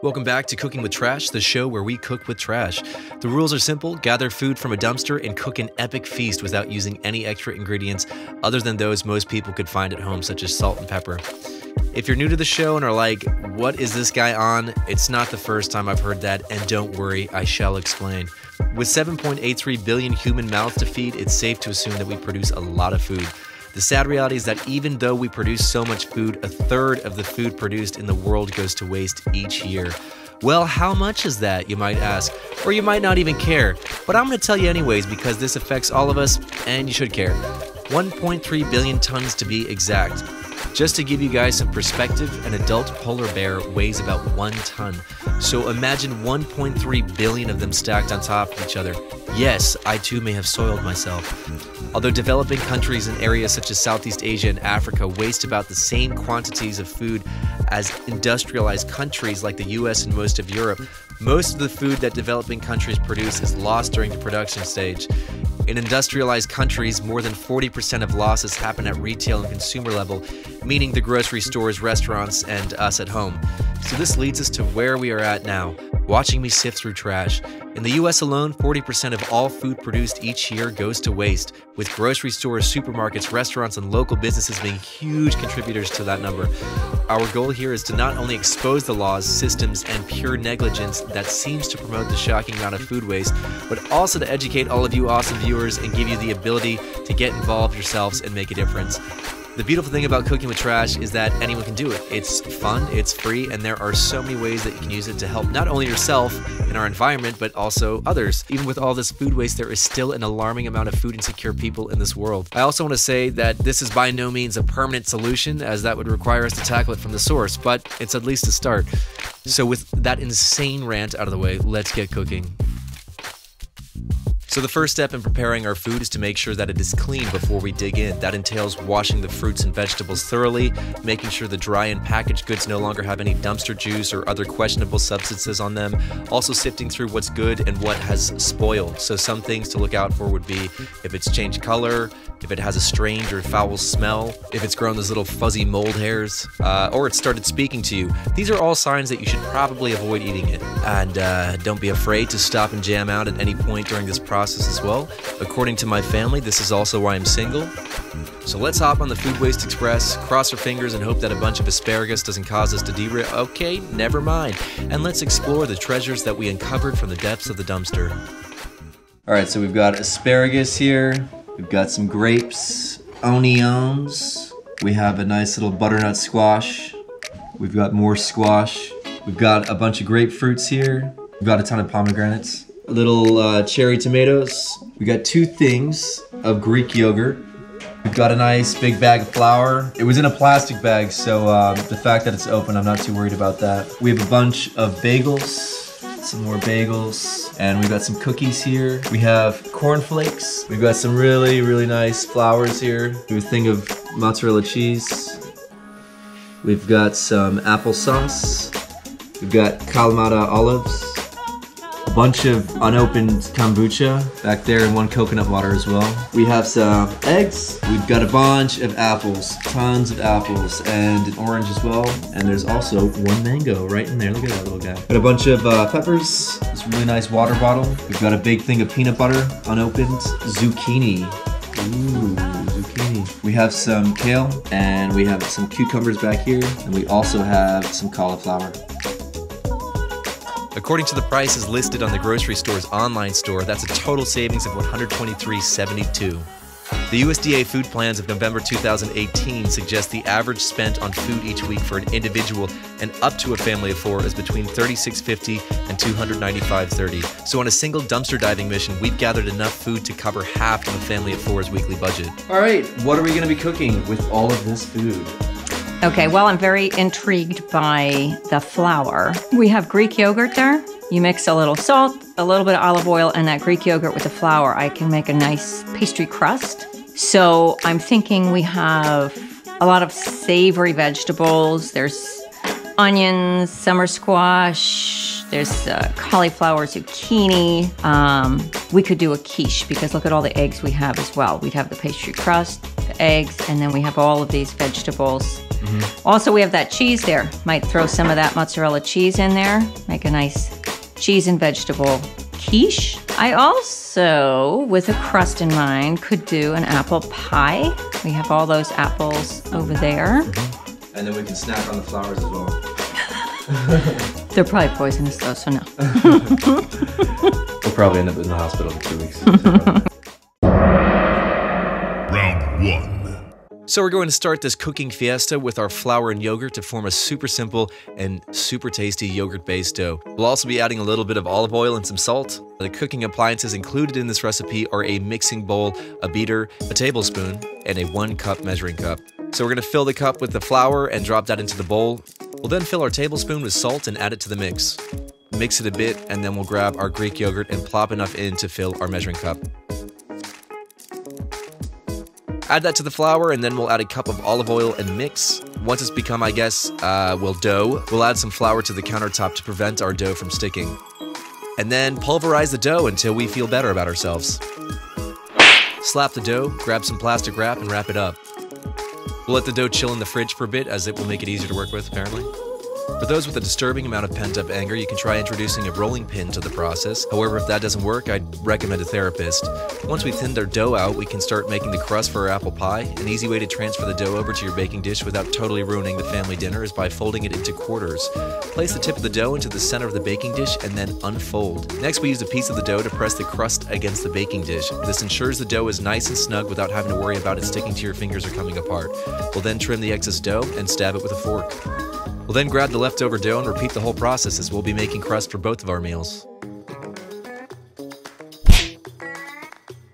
Welcome back to Cooking with Trash, the show where we cook with trash. The rules are simple: gather food from a dumpster and cook an epic feast without using any extra ingredients other than those most people could find at home, such as salt and pepper. If you're new to the show and are like, what is this guy on? It's not the first time I've heard that, and don't worry, I shall explain. With 7.83 billion human mouths to feed, it's safe to assume that we produce a lot of food. The sad reality is that even though we produce so much food, a third of the food produced in the world goes to waste each year. Well, how much is that, you might ask? Or you might not even care. But I'm going to tell you anyways, because this affects all of us, and you should care. 1.3 billion tons to be exact. Just to give you guys some perspective, an adult polar bear weighs about 1 ton. So imagine 1.3 billion of them stacked on top of each other. Yes, I too may have soiled myself. Although developing countries in areas such as Southeast Asia and Africa waste about the same quantities of food as industrialized countries like the US and most of Europe, most of the food that developing countries produce is lost during the production stage. In industrialized countries, more than 40% of losses happen at retail and consumer level, meaning the grocery stores, restaurants, and us at home. So this leads us to where we are at now, watching me sift through trash. In the US alone, 40% of all food produced each year goes to waste, with grocery stores, supermarkets, restaurants, and local businesses being huge contributors to that number. Our goal here is to not only expose the laws, systems, and pure negligence that seems to promote the shocking amount of food waste, but also to educate all of you awesome viewers and give you the ability to get involved yourselves and make a difference. The beautiful thing about cooking with trash is that anyone can do it. It's fun, it's free, and there are so many ways that you can use it to help not only yourself and our environment, but also others. Even with all this food waste, there is still an alarming amount of food insecure people in this world. I also want to say that this is by no means a permanent solution, as that would require us to tackle it from the source, but it's at least a start. So with that insane rant out of the way, let's get cooking. So the first step in preparing our food is to make sure that it is clean before we dig in. That entails washing the fruits and vegetables thoroughly, making sure the dry and packaged goods no longer have any dumpster juice or other questionable substances on them, also sifting through what's good and what has spoiled. So some things to look out for would be if it's changed color, if it has a strange or foul smell, if it's grown those little fuzzy mold hairs, or it started speaking to you. These are all signs that you should probably avoid eating it. And don't be afraid to stop and jam out at any point during this process as well. According to my family, this is also why I'm single. So let's hop on the Food Waste Express, cross our fingers and hope that a bunch of asparagus doesn't cause us to derail. Okay, never mind. And let's explore the treasures that we uncovered from the depths of the dumpster. All right, so we've got asparagus here. We've got some grapes, onions. We have a nice little butternut squash. We've got more squash. We've got a bunch of grapefruits here. We've got a ton of pomegranates. Little cherry tomatoes. We got 2 things of Greek yogurt. We've got a nice big bag of flour. It was in a plastic bag, so the fact that it's open, I'm not too worried about that. We have a bunch of bagels. Some more bagels, and we've got some cookies here. We have cornflakes. We've got some really, really nice flours here. We have a thing of mozzarella cheese. We've got some applesauce. We've got Kalamata olives. A bunch of unopened kombucha back there, and 1 coconut water as well. We have some eggs. We've got a bunch of apples, tons of apples, and an orange as well. And there's also 1 mango right in there. Look at that little guy. Got a bunch of peppers. This really nice water bottle. We've got a big thing of peanut butter, unopened. Zucchini. Ooh, zucchini. We have some kale, and we have some cucumbers back here, and we also have some cauliflower. According to the prices listed on the grocery store's online store, that's a total savings of $123.72. The USDA food plans of November 2018 suggest the average spent on food each week for an individual and up to a family of 4 is between $36.50 and $295.30. So on a single dumpster diving mission, we've gathered enough food to cover half of a family of 4's weekly budget. All right, what are we going to be cooking with all of this food? Okay, well, I'm very intrigued by the flour. We have Greek yogurt there. You mix a little salt, a little bit of olive oil, and that Greek yogurt with the flour. I can make a nice pastry crust. So I'm thinking we have a lot of savory vegetables. There's onions, summer squash, there's cauliflower, zucchini. We could do a quiche because look at all the eggs we have as well. We'd have the pastry crust, the eggs, and then we have all of these vegetables. Also, we have that cheese there. Might throw some of that mozzarella cheese in there. Make a nice cheese and vegetable quiche. I also, with a crust in mind, could do an apple pie. We have all those apples over there. And then we can snack on the flowers as well. They're probably poisonous though, so no. We'll probably end up in the hospital for 2 weeks. Round 1. So we're going to start this cooking fiesta with our flour and yogurt to form a super simple and super tasty yogurt-based dough. We'll also be adding a little bit of olive oil and some salt. The cooking appliances included in this recipe are a mixing bowl, a beater, a tablespoon, and a 1-cup measuring cup. So we're going to fill the cup with the flour and drop that into the bowl. We'll then fill our tablespoon with salt and add it to the mix. Mix it a bit, and then we'll grab our Greek yogurt and plop enough in to fill our measuring cup. Add that to the flour, and then we'll add a cup of olive oil and mix. Once it's become, dough, we'll add some flour to the countertop to prevent our dough from sticking. And then pulverize the dough until we feel better about ourselves. Slap the dough, grab some plastic wrap, and wrap it up. We'll let the dough chill in the fridge for a bit, as it will make it easier to work with, apparently. For those with a disturbing amount of pent-up anger, you can try introducing a rolling pin to the process. However, if that doesn't work, I'd recommend a therapist. Once we've thinned our dough out, we can start making the crust for our apple pie. An easy way to transfer the dough over to your baking dish without totally ruining the family dinner is by folding it into quarters. Place the tip of the dough into the center of the baking dish and then unfold. Next, we use a piece of the dough to press the crust against the baking dish. This ensures the dough is nice and snug without having to worry about it sticking to your fingers or coming apart. We'll then trim the excess dough and stab it with a fork. We'll then grab the leftover dough and repeat the whole process, as we'll be making crust for both of our meals.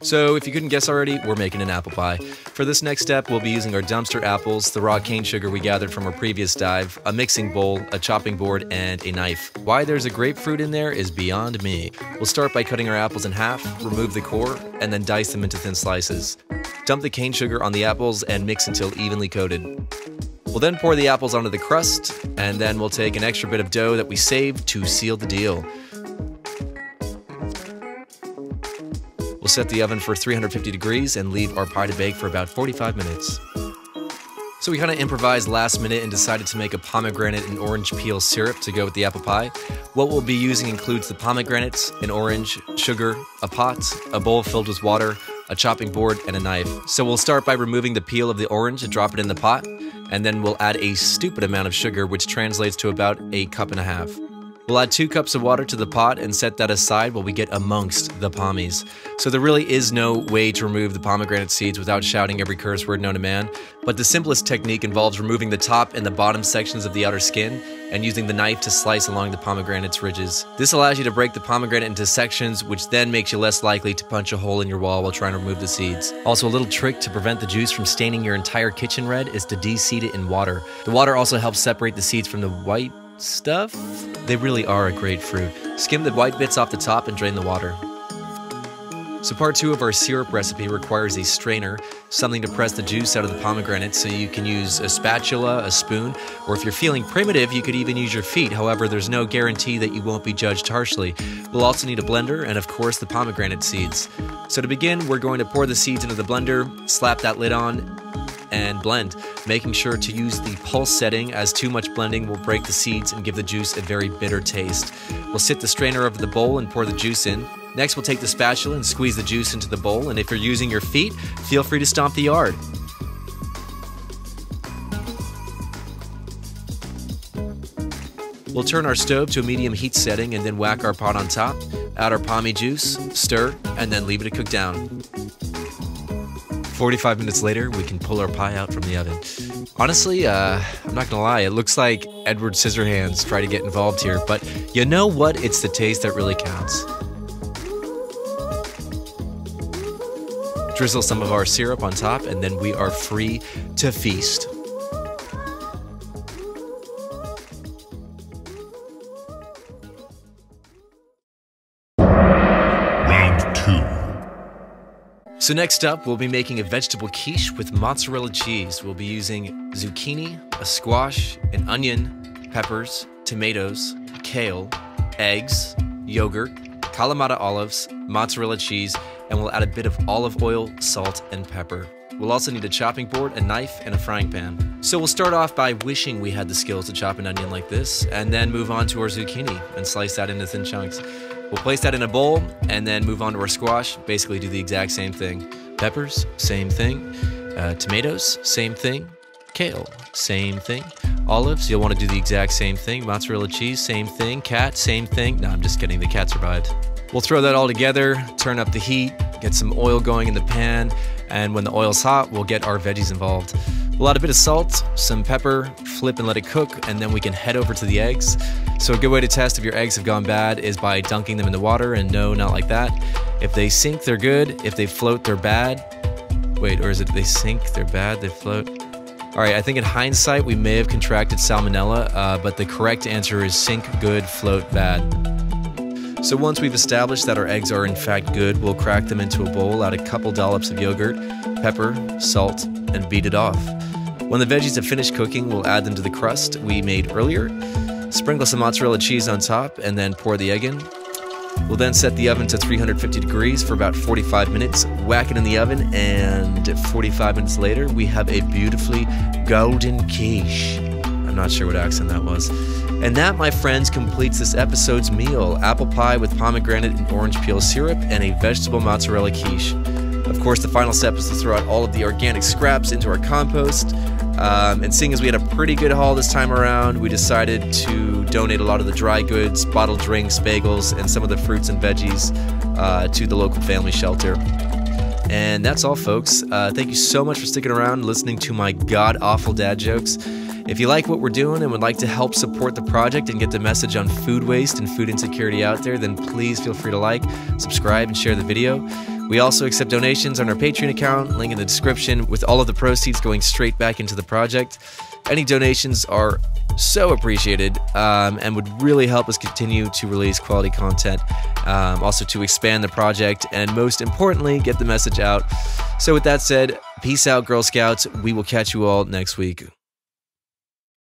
So if you couldn't guess already, we're making an apple pie. For this next step, we'll be using our dumpster apples, the raw cane sugar we gathered from our previous dive, a mixing bowl, a chopping board, and a knife. Why there's a grapefruit in there is beyond me. We'll start by cutting our apples in half, remove the core, and then dice them into thin slices. Dump the cane sugar on the apples and mix until evenly coated. We'll then pour the apples onto the crust, and then we'll take an extra bit of dough that we saved to seal the deal. We'll set the oven for 350 degrees and leave our pie to bake for about 45 minutes. So we kind of improvised last minute and decided to make a pomegranate and orange peel syrup to go with the apple pie. What we'll be using includes the pomegranates, an orange, sugar, a pot, a bowl filled with water, a chopping board, and a knife. So we'll start by removing the peel of the orange and drop it in the pot, and then we'll add a stupid amount of sugar, which translates to about 1.5 cups. We'll add 2 cups of water to the pot and set that aside while we get amongst the pommies. So there really is no way to remove the pomegranate seeds without shouting every curse word known to man, but the simplest technique involves removing the top and the bottom sections of the outer skin and using the knife to slice along the pomegranate's ridges. This allows you to break the pomegranate into sections, which then makes you less likely to punch a hole in your wall while trying to remove the seeds. Also, a little trick to prevent the juice from staining your entire kitchen red is to de-seed it in water. The water also helps separate the seeds from the white stuff. They really are a great fruit. Skim the white bits off the top and drain the water. So part 2 of our syrup recipe requires a strainer, something to press the juice out of the pomegranate, so you can use a spatula, a spoon, or if you're feeling primitive, you could even use your feet. However, there's no guarantee that you won't be judged harshly. We'll also need a blender and, of course, the pomegranate seeds. So to begin, we're going to pour the seeds into the blender, slap that lid on, and blend, making sure to use the pulse setting, as too much blending will break the seeds and give the juice a very bitter taste. We'll sit the strainer over the bowl and pour the juice in. Next, we'll take the spatula and squeeze the juice into the bowl, and if you're using your feet, feel free to stomp the yard. We'll turn our stove to a medium heat setting and then whack our pot on top, add our pommy juice, stir, and then leave it to cook down. 45 minutes later, we can pull our pie out from the oven. Honestly, I'm not gonna lie, it looks like Edward Scissorhands tried to get involved here, but you know what? It's the taste that really counts. Drizzle some of our syrup on top, and then we are free to feast. Round 2. So next up, we'll be making a vegetable quiche with mozzarella cheese. We'll be using zucchini, a squash, an onion, peppers, tomatoes, kale, eggs, yogurt, Kalamata olives, mozzarella cheese, and we'll add a bit of olive oil, salt, and pepper. We'll also need a chopping board, a knife, and a frying pan. So we'll start off by wishing we had the skills to chop an onion like this, and then move on to our zucchini and slice that into thin chunks. We'll place that in a bowl, and then move on to our squash, basically do the exact same thing. Peppers, same thing. Tomatoes, same thing. Kale, same thing. Olives, you'll want to do the exact same thing. Mozzarella cheese, same thing. Cat, same thing. No, I'm just kidding, the cat survived. We'll throw that all together, turn up the heat, get some oil going in the pan, and when the oil's hot, we'll get our veggies involved. We'll add a bit of salt, some pepper, flip and let it cook, and then we can head over to the eggs. So a good way to test if your eggs have gone bad is by dunking them in the water, and no, not like that. If they sink, they're good. If they float, they're bad. Wait, or is it they sink, they're bad, they float? All right, I think in hindsight, we may have contracted salmonella, but the correct answer is sink good, float bad. So once we've established that our eggs are in fact good, we'll crack them into a bowl, add a couple dollops of yogurt, pepper, salt, and beat it off. When the veggies have finished cooking, we'll add them to the crust we made earlier, sprinkle some mozzarella cheese on top, and then pour the egg in. We'll then set the oven to 350 degrees for about 45 minutes, whack it in the oven, and 45 minutes later, we have a beautifully golden quiche. I'm not sure what accent that was. And that, my friends, completes this episode's meal. Apple pie with pomegranate and orange peel syrup and a vegetable mozzarella quiche. Of course, the final step is to throw out all of the organic scraps into our compost. And seeing as we had a pretty good haul this time around, we decided to donate a lot of the dry goods, bottled drinks, bagels, and some of the fruits and veggies to the local family shelter. And that's all, folks. Thank you so much for sticking around and listening to my god-awful dad jokes. If you like what we're doing and would like to help support the project and get the message on food waste and food insecurity out there, then please feel free to like, subscribe, and share the video. We also accept donations on our Patreon account, link in the description, with all of the proceeds going straight back into the project. Any donations are so appreciated and would really help us continue to release quality content, also to expand the project, and most importantly, get the message out. So with that said, peace out, Girl Scouts. We will catch you all next week.